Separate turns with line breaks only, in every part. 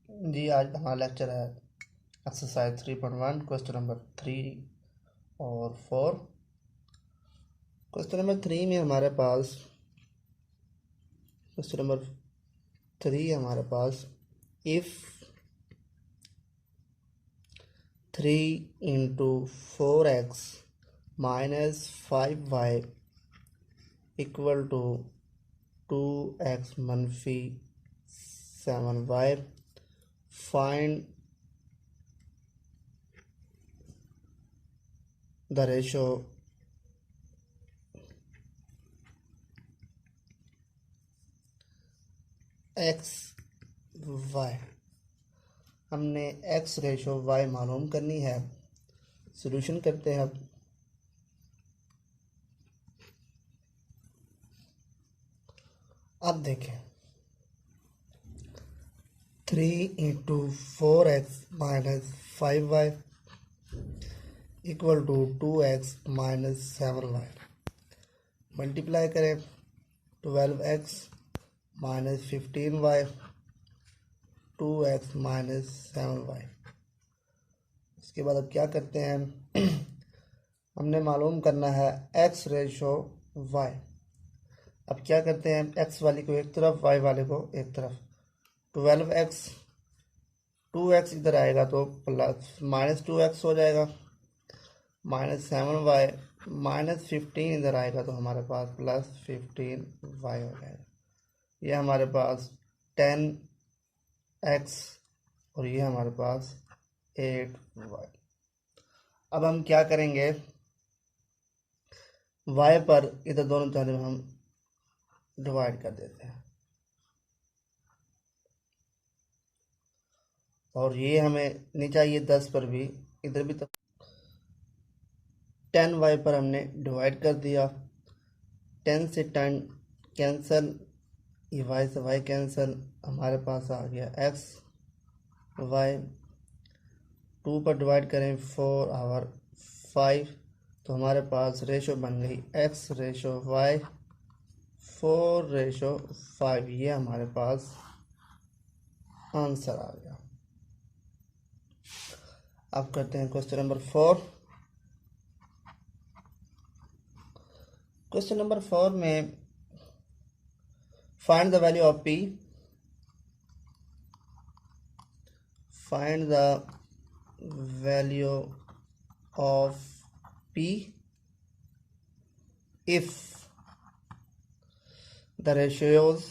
जी, आज हमारा लेक्चर है एक्सरसाइज 3.1 क्वेश्चन नंबर 3 और 4। क्वेश्चन नंबर 3 में हमारे पास if 3 into 4x minus 5y equal to 2x मनफी 7y, find the ratio X Y. हमने एक्स रेशो वाई मालूम करनी है। सॉल्यूशन करते हैं। अब देखें 3 into 4x minus 5y equal to 2x minus 7y। Multiply करें 12x minus 15y 2x minus 7y। उसके बाद अब क्या करते हैं हमने मालूम करना है x रेशो y। अब क्या करते हैं x वाली को एक तरफ y वाले को एक तरफ। 12x 2x इधर आएगा तो प्लस माइनस 2x हो जाएगा, माइनस 7y माइनस 15 इधर आएगा तो हमारे पास प्लस 15y हो जाएगा। ये हमारे पास 10x और ये हमारे पास 8y। अब हम क्या करेंगे y पर इधर दोनों तरफ हम डिवाइड कर देते हैं और ये हमें नहीं चाहिए 10 पर भी, इधर भी तो 10y पर हमने डिवाइड कर दिया। 10 से 10 कैंसल, ये y से y कैंसल, हमारे पास आ गया x y। 2 पर डिवाइड करें 4 और 5 तो हमारे पास रेशो बन गई x रेशो y 4 रेशो 5। ये हमारे पास आंसर आ गया। अब करते हैं क्वेश्चन नंबर 4। क्वेश्चन नंबर 4 में find the value of p। Find the value of p if the ratios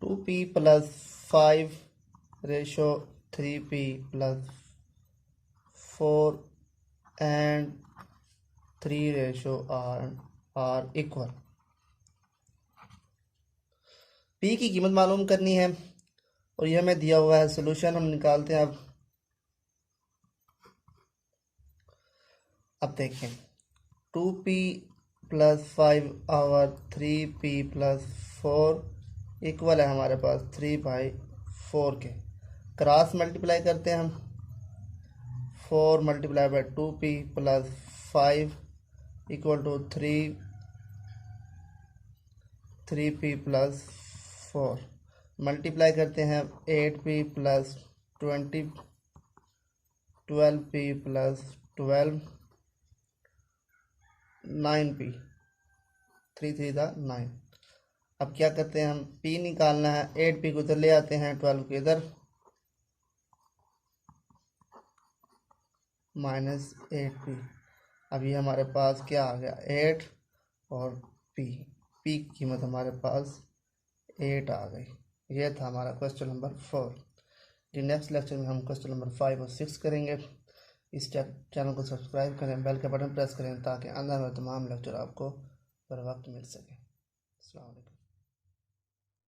2p plus 5 ratio 3p plus 4 and 3 ratio are equal। p की कीमत मालूम करनी है और यह हमें दिया हुआ है। सॉल्यूशन हम निकालते हैं। अब देखें 2p प्लस 5 और 3p प्लस 4 इक्वल है हमारे पास 3/4 के। क्रॉस मल्टीप्लाई करते हैं हम। 4 multiply by 2p plus 5 equal to 3p plus 4। Multiply करते हैं 8p plus 20 12p plus 12 9p 3 3 9। अब क्या करते हैं हम p निकालना है। 8p को इधर ले आते हैं, 12 को इधर, माइनस 8p। अब ये हमारे पास क्या आ गया 8 और p की कीमत हमारे पास 8 आ गई। ये था हमारा क्वेश्चन नंबर 4। जी नेक्स्ट लेक्चर में हम क्वेश्चन नंबर 5 और 6 करेंगे। इस चैनल को सब्सक्राइब करें, बेल का बटन प्रेस करें ताकि आने वाले तमाम लेक्चर आपको बर वक्त मिल सके। अस्सलाम वालेकुम।